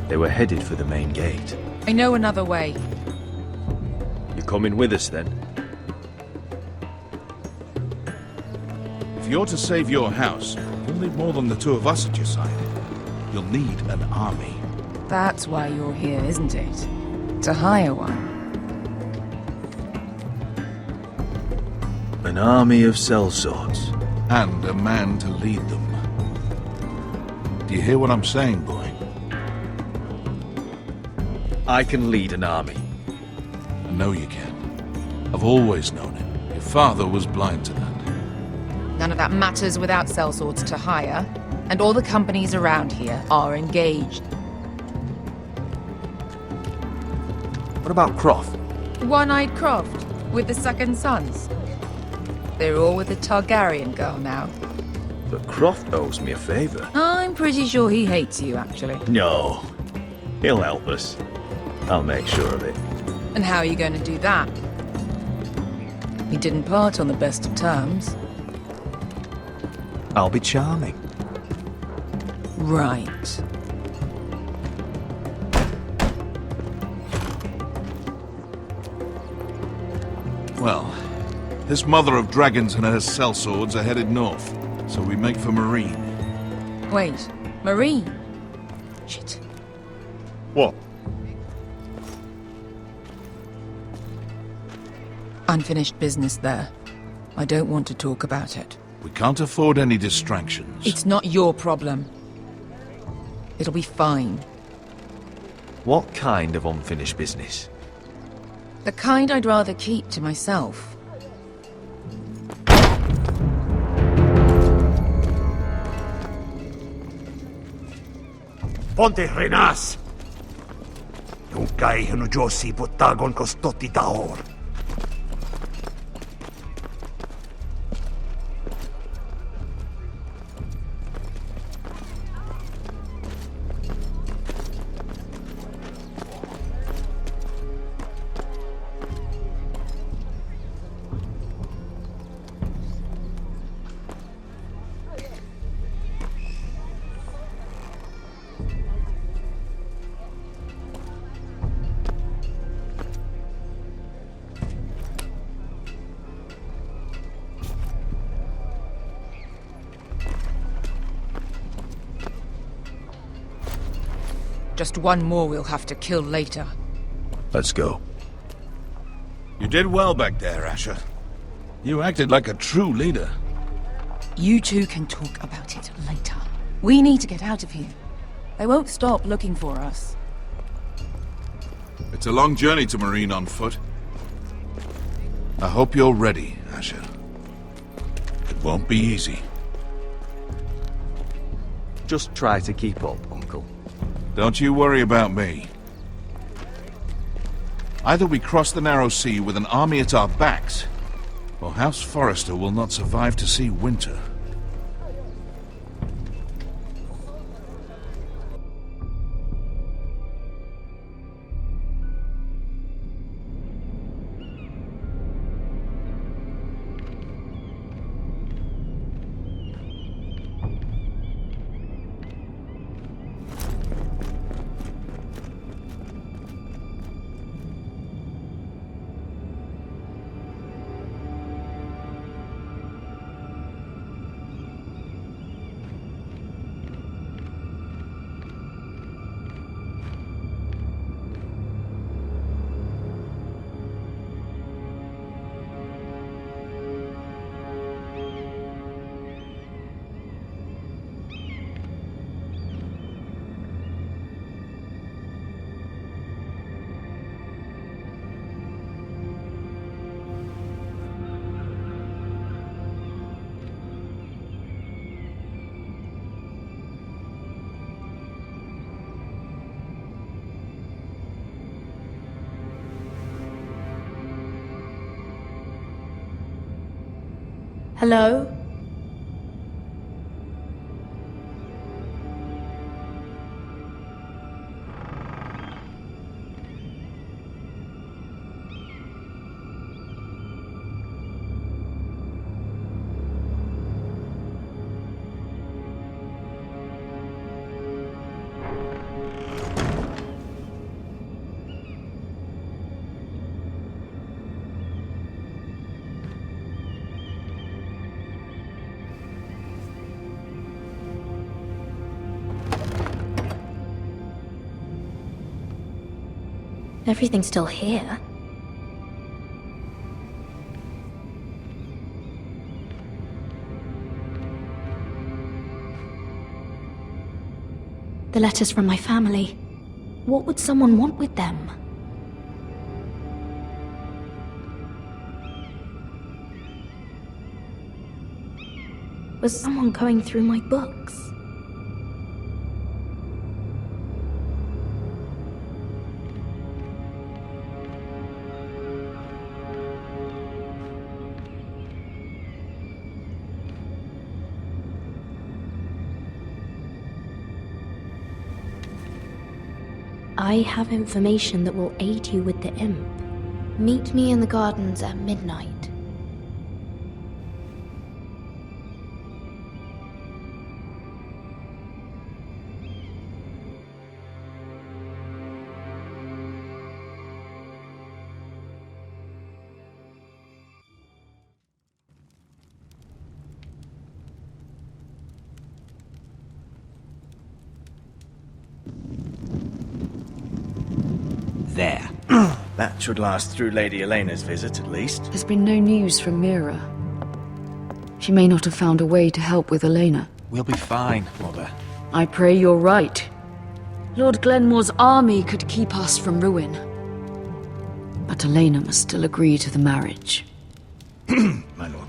They were headed for the main gate. I know another way. You're coming with us then? If you're to save your house, you'll need more than the two of us at your side. You'll need an army. That's why you're here, isn't it? To hire one. An army of sellswords. And a man to lead them. Do you hear what I'm saying, boy? I can lead an army. I know you can. I've always known it. Your father was blind to that. None of that matters without sellswords to hire, and all the companies around here are engaged. What about Croft? One-Eyed Croft, with the Second Sons. They're all with the Targaryen girl now. But Croft owes me a favor. I'm pretty sure he hates you, actually. No. He'll help us. I'll make sure of it. And how are you going to do that? We didn't part on the best of terms. I'll be charming. Right. Well, this mother of dragons and her sellswords are headed north, so we make for Marine. Wait, Marine? Shit. What? Unfinished business there. I don't want to talk about it. We can't afford any distractions. It's not your problem. It'll be fine. What kind of unfinished business? The kind I'd rather keep to myself. Ponte Renas! Yung kay Josi putagon ko stotti taor. Just one more we'll have to kill later. Let's go. You did well back there, Asher. You acted like a true leader. You two can talk about it later. We need to get out of here. They won't stop looking for us. It's a long journey to Marine on foot. I hope you're ready, Asher. It won't be easy. Just try to keep up, Uncle. Don't you worry about me. Either we cross the narrow sea with an army at our backs, or House Forrester will not survive to see winter. Hello? Everything's still here. The letters from my family. What would someone want with them? Was someone going through my books? I have information that will aid you with the imp. Meet me in the gardens at midnight. There. That should last through Lady Elena's visit, at least. There's been no news from Mira. She may not have found a way to help with Elena. We'll be fine, Mother. I pray you're right. Lord Glenmore's army could keep us from ruin. But Elena must still agree to the marriage. My lord.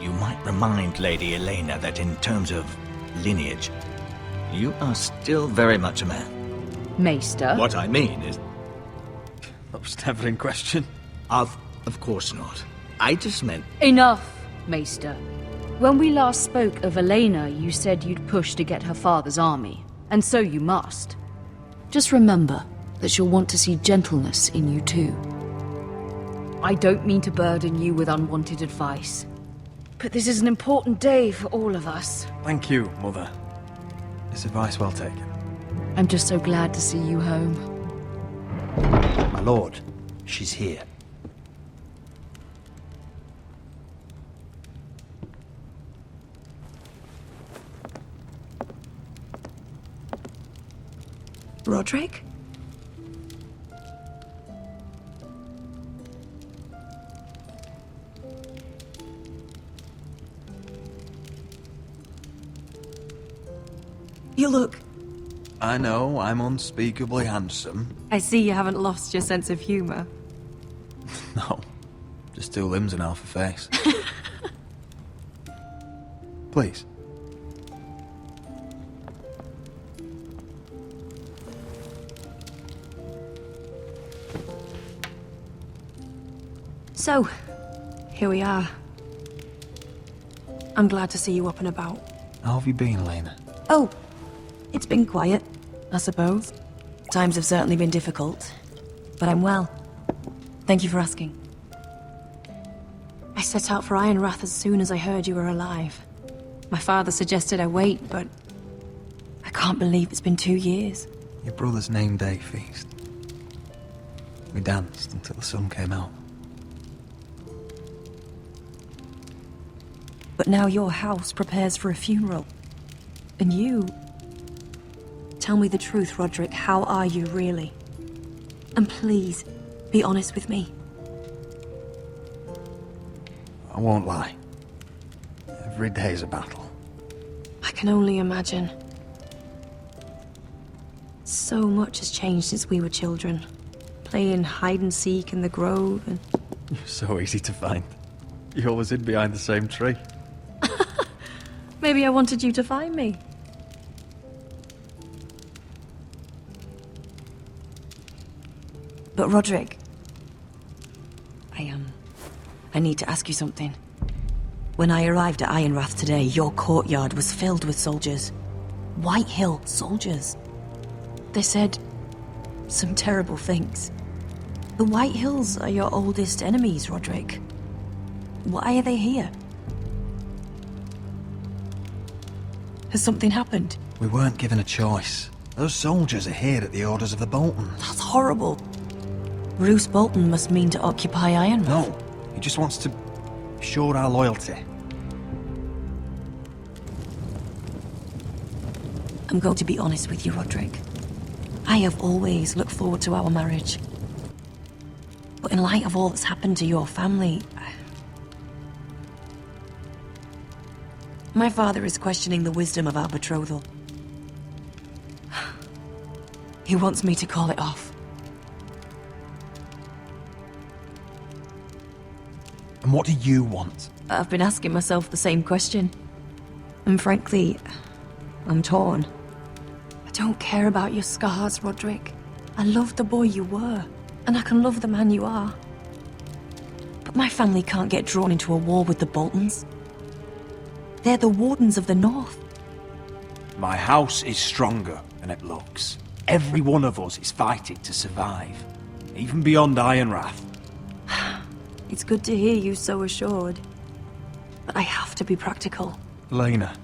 You might remind Lady Elena that in terms of lineage, you are still very much a man. Maester? What I mean is... That was never in question. Of course not. I just meant... Enough, Maester. When we last spoke of Elena, you said you'd push to get her father's army. And so you must. Just remember that she'll want to see gentleness in you too. I don't mean to burden you with unwanted advice. But this is an important day for all of us. Thank you, Mother. It's advice well taken. I'm just so glad to see you home. My lord, she's here. Roderick? You look... I know I'm unspeakably handsome. I see you haven't lost your sense of humor. No, just two limbs and half a face. Please. So, here we are. I'm glad to see you up and about. How have you been, Elena? Oh, it's been quiet, I suppose. Times have certainly been difficult, but I'm well. Thank you for asking. I set out for Ironrath as soon as I heard you were alive. My father suggested I wait, but I can't believe it's been 2 years. Your brother's name day feast. We danced until the sun came out. But now your house prepares for a funeral. And you... Tell me the truth, Roderick. How are you, really? And please, be honest with me. I won't lie. Every day's a battle. I can only imagine. So much has changed since we were children. Playing hide and seek in the grove and... You're so easy to find. You always hid behind the same tree. Maybe I wanted you to find me. But Roderick... I need to ask you something. When I arrived at Ironrath today, your courtyard was filled with soldiers. Whitehill soldiers. They said some terrible things. The Whitehills are your oldest enemies, Roderick. Why are they here? Has something happened? We weren't given a choice. Those soldiers are here at the orders of the Boltons. That's horrible. Roose Bolton must mean to occupy Ironrath. No, he just wants to show our loyalty. I'm going to be honest with you, Roderick. I have always looked forward to our marriage. But in light of all that's happened to your family... My father is questioning the wisdom of our betrothal. He wants me to call it off. And what do you want? I've been asking myself the same question. And frankly, I'm torn. I don't care about your scars, Roderick. I love the boy you were, and I can love the man you are. But my family can't get drawn into a war with the Boltons. They're the Wardens of the North. My house is stronger than it looks. Every one of us is fighting to survive, even beyond Ironrath. It's good to hear you so assured. But I have to be practical. Lena.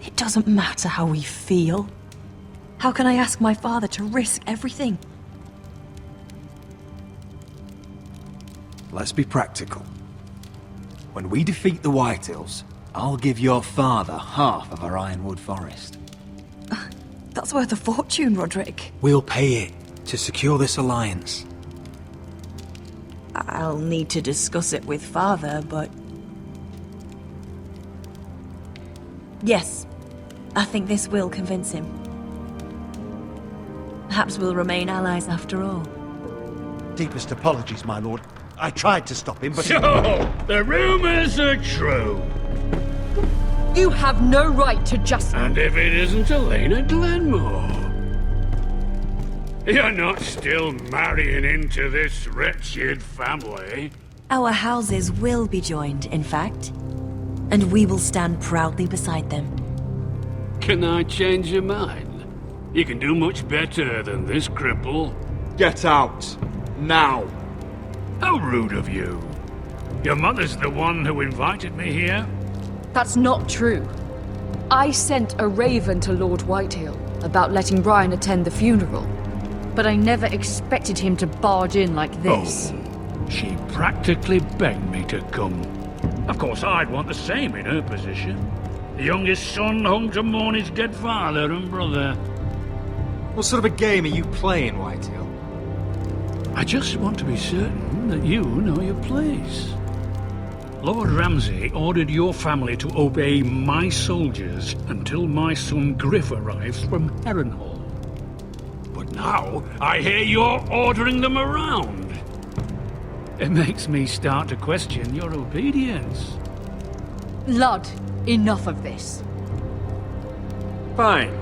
It doesn't matter how we feel. How can I ask my father to risk everything? Let's be practical. When we defeat the Whitehills, I'll give your father half of our Ironwood Forest. That's worth a fortune, Roderick. We'll pay it to secure this alliance. I'll need to discuss it with father, but... Yes, I think this will convince him. Perhaps we'll remain allies after all. Deepest apologies, my lord. I tried to stop him, but... So, the rumors are true. You have no right to just... And if it isn't Elena Glenmore? You're not still marrying into this wretched family. Our houses will be joined, in fact. And we will stand proudly beside them. Can I change your mind? You can do much better than this cripple. Get out! Now! How rude of you. Your mother's the one who invited me here. That's not true. I sent a raven to Lord Whitehill about letting Brian attend the funeral. But I never expected him to barge in like this. Oh, she practically begged me to come. Of course, I'd want the same in her position. The youngest son home to mourn his dead father and brother. What sort of a game are you playing, Whitehill? I just want to be certain that you know your place. Lord Ramsay ordered your family to obey my soldiers until my son Griff arrives from Harrenhal. But now, I hear you're ordering them around. It makes me start to question your obedience. Lud, enough of this. Fine.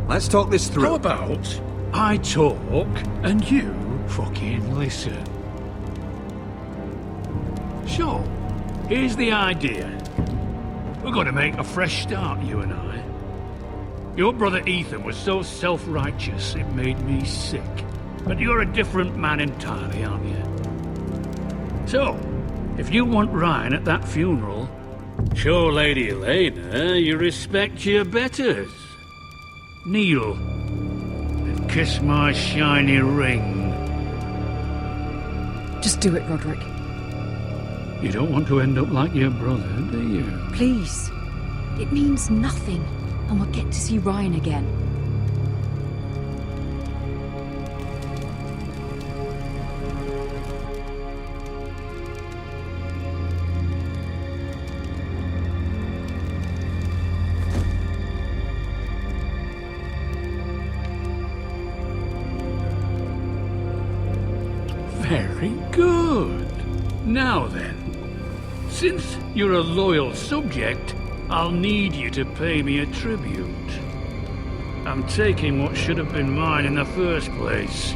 Let's talk this through. How about I talk and you fucking listen? So, here's the idea. We're going to make a fresh start, you and I. Your brother Ethan was so self-righteous it made me sick. But you're a different man entirely, aren't you? So, if you want Ryan at that funeral, show Lady Elena you respect your betters. Kneel and kiss my shiny ring. Just do it, Roderick. You don't want to end up like your brother, do you? Please. It means nothing, and we'll get to see Ryan again. Very good. Now then, since you're a loyal subject, I'll need you to pay me a tribute. I'm taking what should have been mine in the first place.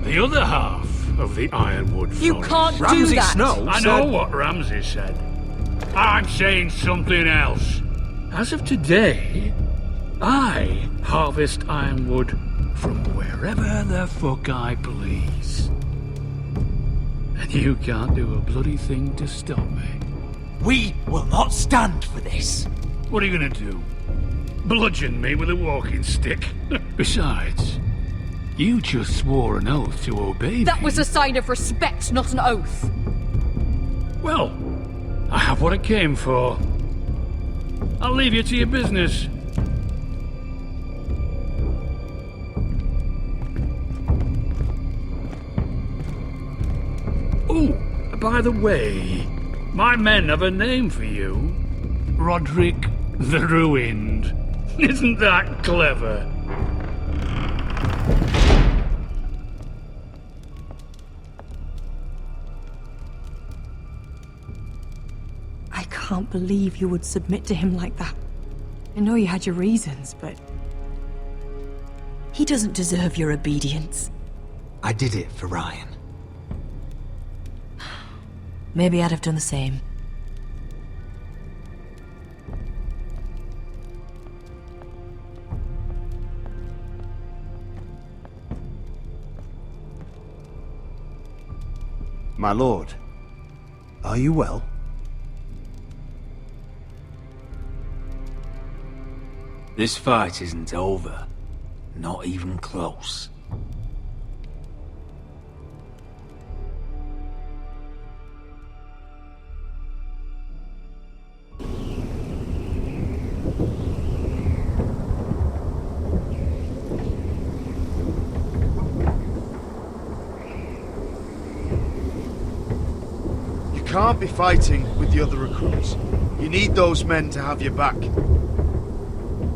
The other half of the Ironwood Forest. You can't do Ramsay that! Snow I know what Ramsay said. I'm saying something else. As of today, I harvest Ironwood from wherever the fuck I please. And you can't do a bloody thing to stop me. We will not stand for this. What are you gonna do? Bludgeon me with a walking stick? Besides, you just swore an oath to obey me. That was a sign of respect, not an oath. Well, I have what I came for. I'll leave you to your business. Oh, by the way, my men have a name for you. Roderick the Ruined. Isn't that clever? I can't believe you would submit to him like that. I know you had your reasons, but... he doesn't deserve your obedience. I did it for Ryan. Maybe I'd have done the same. My lord, are you well? This fight isn't over. Not even close. You can't be fighting with the other recruits. You need those men to have your back.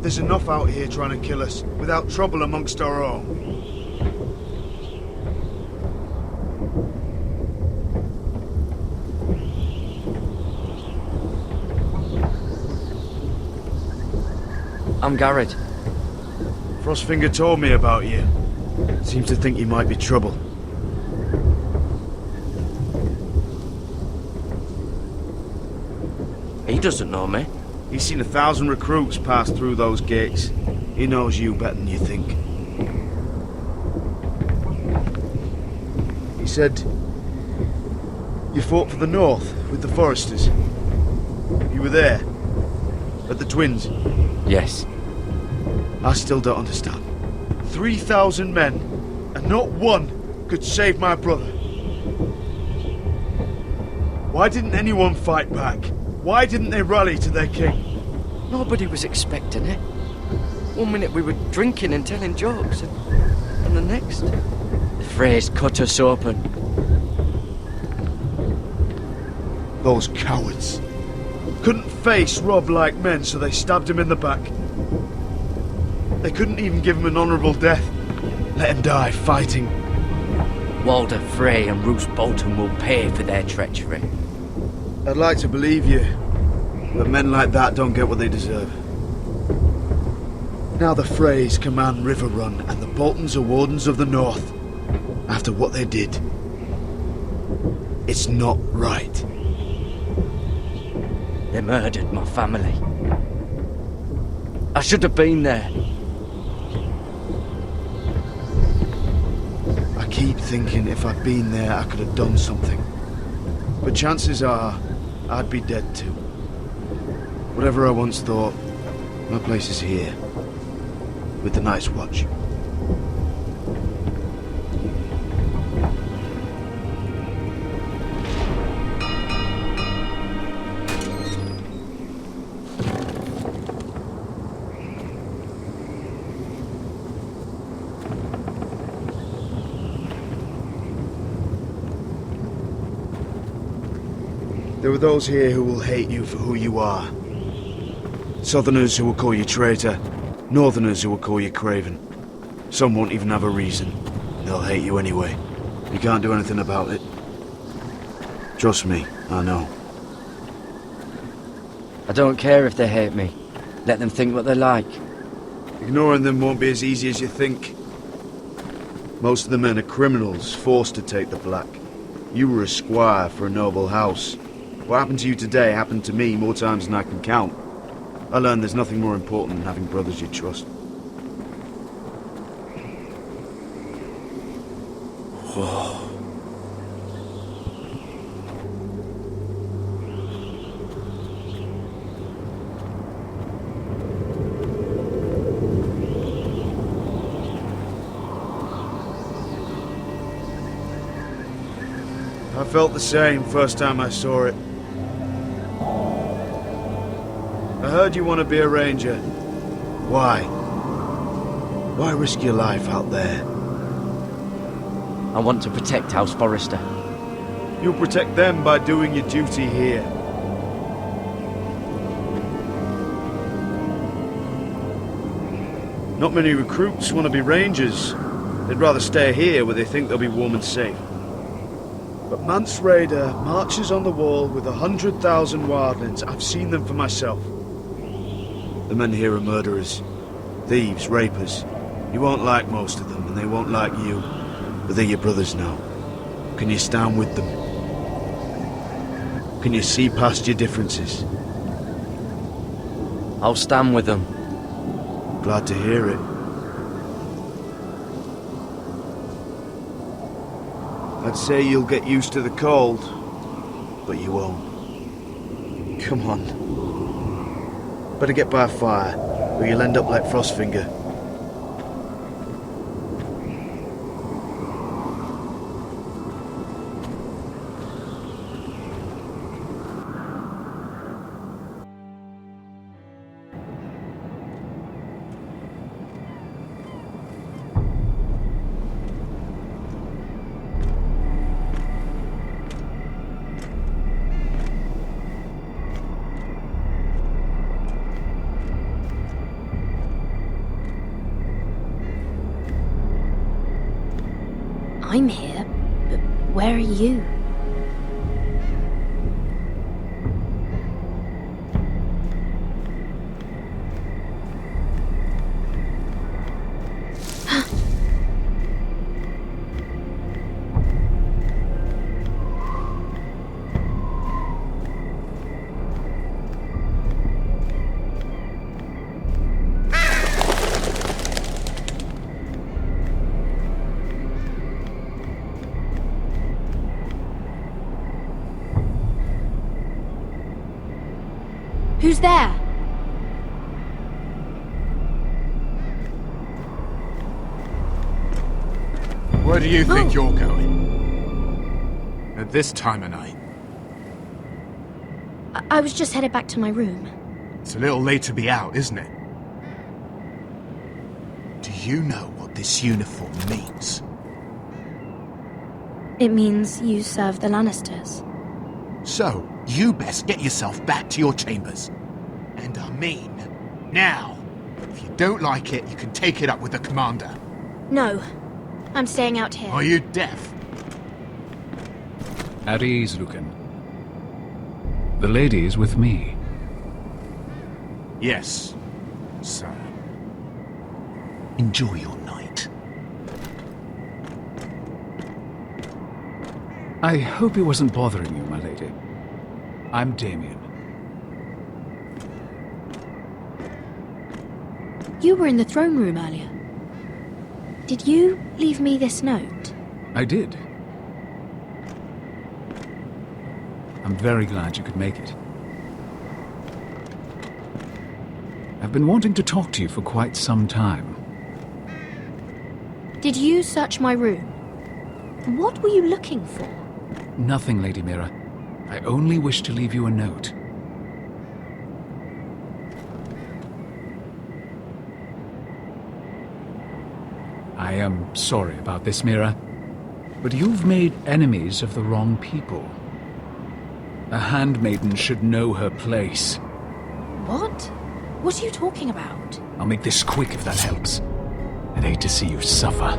There's enough out here trying to kill us, without trouble amongst our own. I'm Garrett. Frostfinger told me about you. Seems to think you might be trouble. He doesn't know me. He's seen 1,000 recruits pass through those gates. He knows you better than you think. He said you fought for the North with the Foresters. You were there, at the Twins. Yes. I still don't understand. 3,000 men, and not one could save my brother. Why didn't anyone fight back? Why didn't they rally to their king? Nobody was expecting it. One minute we were drinking and telling jokes, and the next, the Freys cut us open. Those cowards. Couldn't face Robb like men, so they stabbed him in the back. They couldn't even give him an honourable death. Let him die fighting. Walder Frey and Roose Bolton will pay for their treachery. I'd like to believe you, but men like that don't get what they deserve. Now the Freys command Riverrun, and the Boltons are Wardens of the North. After what they did. It's not right. They murdered my family. I should have been there. I keep thinking if I'd been there, I could have done something. But chances are, I'd be dead too. Whatever I once thought, my place is here. With the Night's Watch. There are those here who will hate you for who you are. Southerners who will call you traitor. Northerners who will call you craven. Some won't even have a reason. They'll hate you anyway. You can't do anything about it. Trust me, I know. I don't care if they hate me. Let them think what they like. Ignoring them won't be as easy as you think. Most of the men are criminals, forced to take the black. You were a squire for a noble house. What happened to you today happened to me more times than I can count. I learned there's nothing more important than having brothers you trust. Whoa. I felt the same first time I saw it. I heard you want to be a ranger. Why? Why risk your life out there? I want to protect House Forrester. You'll protect them by doing your duty here. Not many recruits want to be rangers. They'd rather stay here where they think they'll be warm and safe. But Mance Rayder marches on the wall with 100,000 wildlings. I've seen them for myself. The men here are murderers, thieves, rapers. You won't like most of them, and they won't like you. But they're your brothers now. Can you stand with them? Can you see past your differences? I'll stand with them. Glad to hear it. I'd say you'll get used to the cold, but you won't. Come on. Better get by a fire, or you'll end up like Frostfinger. I'm here, but where are you? Who's there? Where do you think you're going? At this time of night? I was just headed back to my room. It's a little late to be out, isn't it? Do you know what this uniform means? It means you serve the Lannisters. So, you best get yourself back to your chambers. And I mean, now. If you don't like it, you can take it up with the commander. No, I'm staying out here. Are you deaf? At ease, Lucan. The lady is with me. Yes, sir. Enjoy your night. I hope he wasn't bothering you, my lady. I'm Damien. You were in the throne room earlier. Did you leave me this note? I did. I'm very glad you could make it. I've been wanting to talk to you for quite some time. Did you search my room? What were you looking for? Nothing, Lady Mira. I only wish to leave you a note. I am sorry about this, Mira, but you've made enemies of the wrong people. A handmaiden should know her place. What? What are you talking about? I'll make this quick if that helps. I'd hate to see you suffer.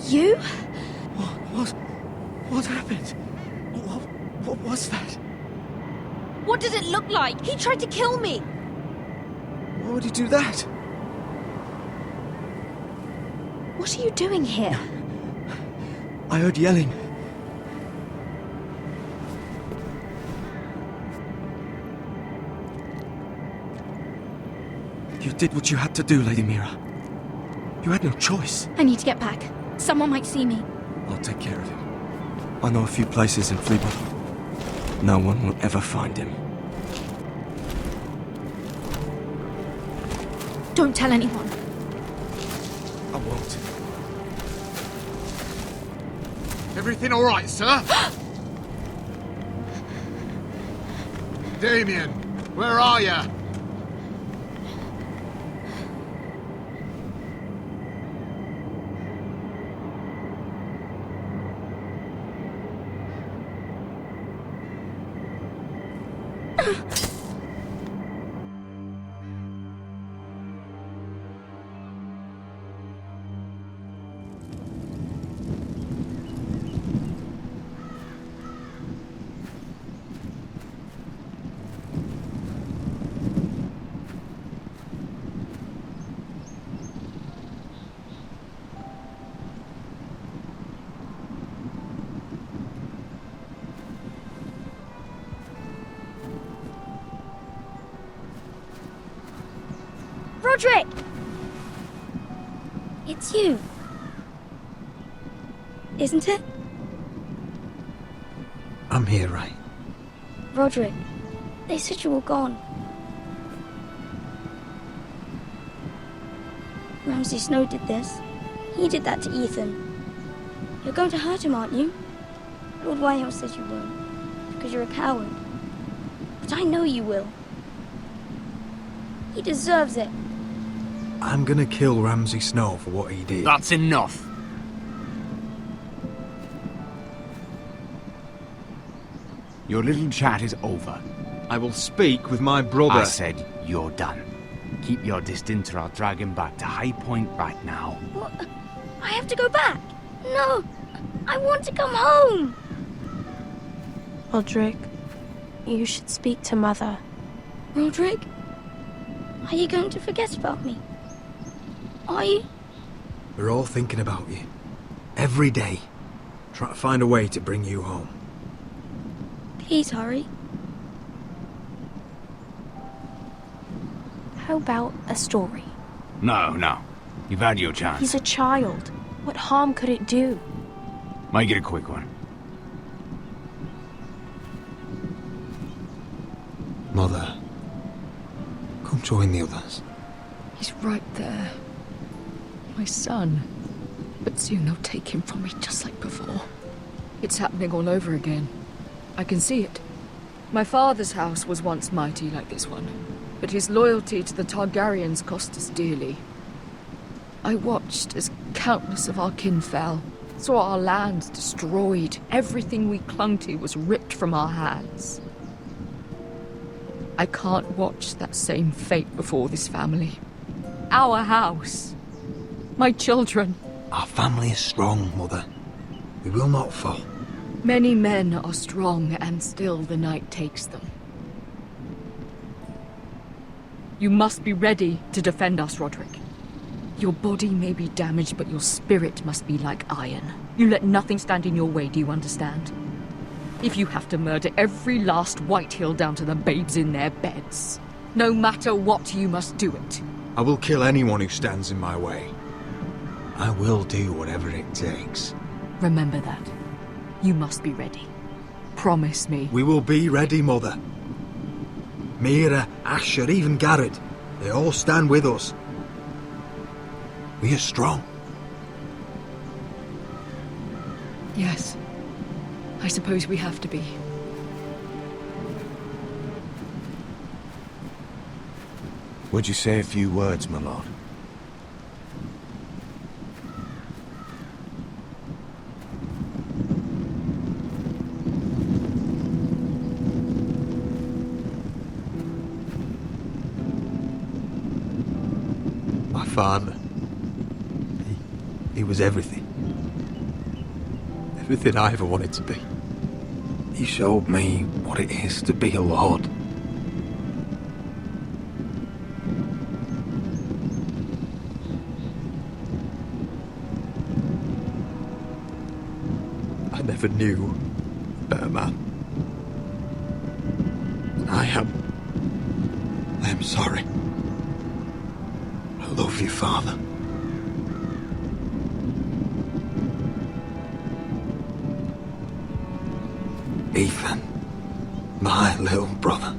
You? What happened? What was that? What does it look like? He tried to kill me! Why would he do that? What are you doing here? I heard yelling. You did what you had to do, Lady Mira. You had no choice. I need to get back. Someone might see me. I'll take care of him. I know a few places in Fleabot. No one will ever find him. Don't tell anyone. I won't. Everything all right, sir? Damien, where are you? Roderick! It's you. Isn't it? I'm here, right? Roderick, they said you were gone. Ramsay Snow did this. He did that to Ethan. You're going to hurt him, aren't you? Lord Whitehill says you won't, because you're a coward. But I know you will. He deserves it. I'm gonna kill Ramsay Snow for what he did. That's enough. Your little chat is over. I will speak with my brother. I said you're done. Keep your distance or I'll drag him back to High Point right now. What? I have to go back. No, I want to come home. Roderick, you should speak to Mother. Roderick, are you going to forget about me? Are you? We're all thinking about you. Every day. Trying to find a way to bring you home. Please hurry. How about a story? No. You've had your chance. He's a child. What harm could it do? Make it a quick one. Mother, come join the others. He's right there. My son. But soon they'll take him from me just like before. It's happening all over again. I can see it. My father's house was once mighty like this one, but his loyalty to the Targaryens cost us dearly. I watched as countless of our kin fell, saw our lands destroyed, everything we clung to was ripped from our hands. I can't watch that same fate before this family. Our house. My children. Our family is strong, Mother. We will not fall. Many men are strong, and still the night takes them. You must be ready to defend us, Roderick. Your body may be damaged, but your spirit must be like iron. You let nothing stand in your way, do you understand? If you have to murder every last Whitehill down to the babes in their beds, no matter what, you must do it. I will kill anyone who stands in my way. I will do whatever it takes. Remember that. You must be ready. Promise me. We will be ready, Mother. Mira, Asher, even Garrett. They all stand with us. We are strong. Yes. I suppose we have to be. Would you say a few words, my lord? My father. He was everything. Everything I ever wanted to be. He showed me what it is to be a lord. I never knew a better man. And I am sorry. I love you, Father. Ethan, my little brother.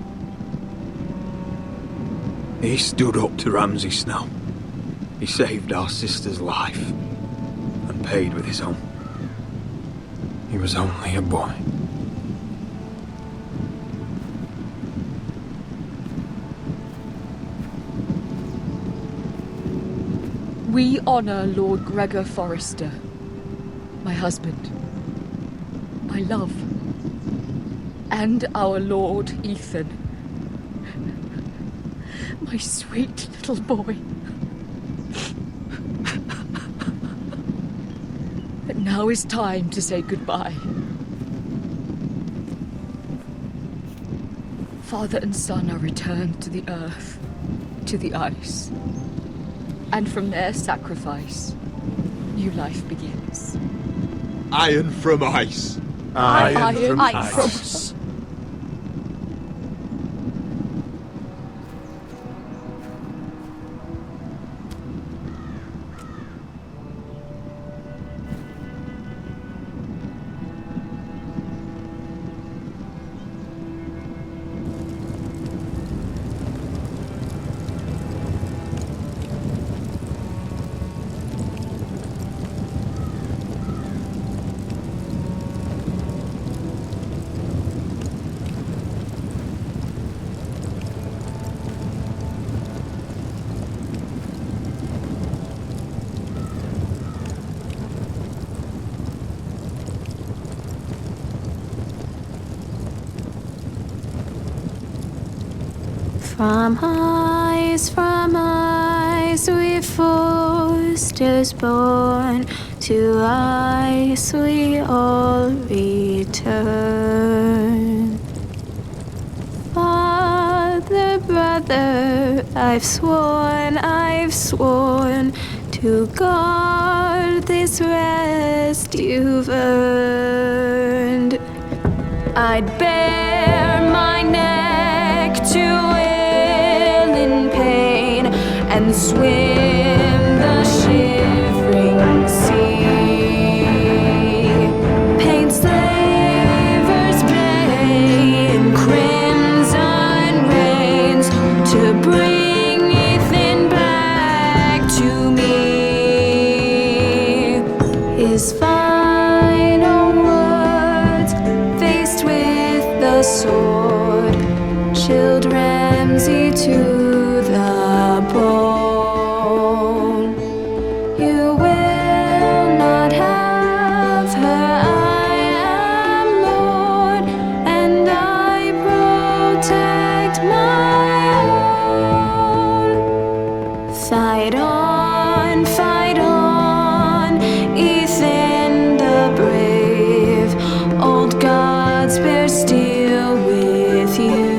He stood up to Ramsay Snow. He saved our sister's life and paid with his own. He was only a boy. We honor Lord Gregor Forrester, my husband, my love, and our Lord Ethan, my sweet little boy. But now is time to say goodbye. Father and son are returned to the earth, to the ice. And from their sacrifice, new life begins. Iron from ice. Iron from ice. From ice we Forsters born, to ice we all return. Father, brother, I've sworn to guard this rest you've earned. I'd bare my neck to and swim the shivering sea. Paint slavers play in crimson rains to bring Ethan back to me. His final words, faced with the sword, chilled Ramsay to the bone. You will not have her, I am Lord, and I protect my own. Fight on, Ethan the brave, old gods bear steel with you.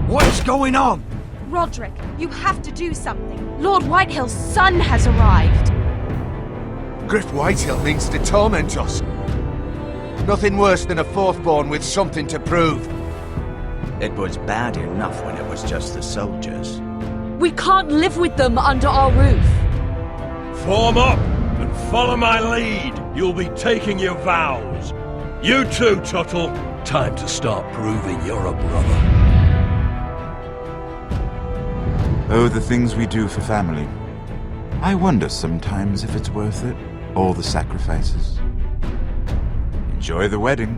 What's going on? Roderick, you have to do something. Lord Whitehill's son has arrived. Griff Whitehill means to torment us. Nothing worse than a fourthborn with something to prove. It was bad enough when it was just the soldiers. We can't live with them under our roof. Form up and follow my lead. You'll be taking your vows. You too, Tuttle. Time to start proving you're a brother. Oh, the things we do for family. I wonder sometimes if it's worth it, all the sacrifices. Enjoy the wedding.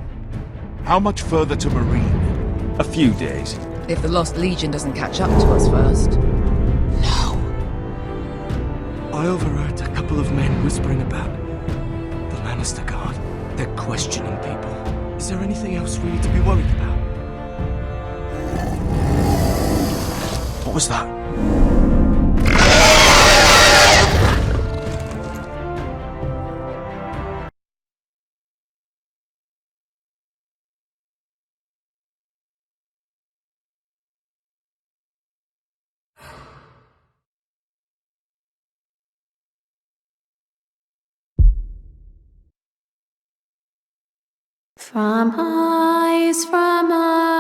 How much further to Marine? A few days. If the Lost Legion doesn't catch up to us first. I overheard a couple of men whispering about the Lannister Guard. They're questioning people. Is there anything else we need to be worried about? What was that? From eyes, from eyes.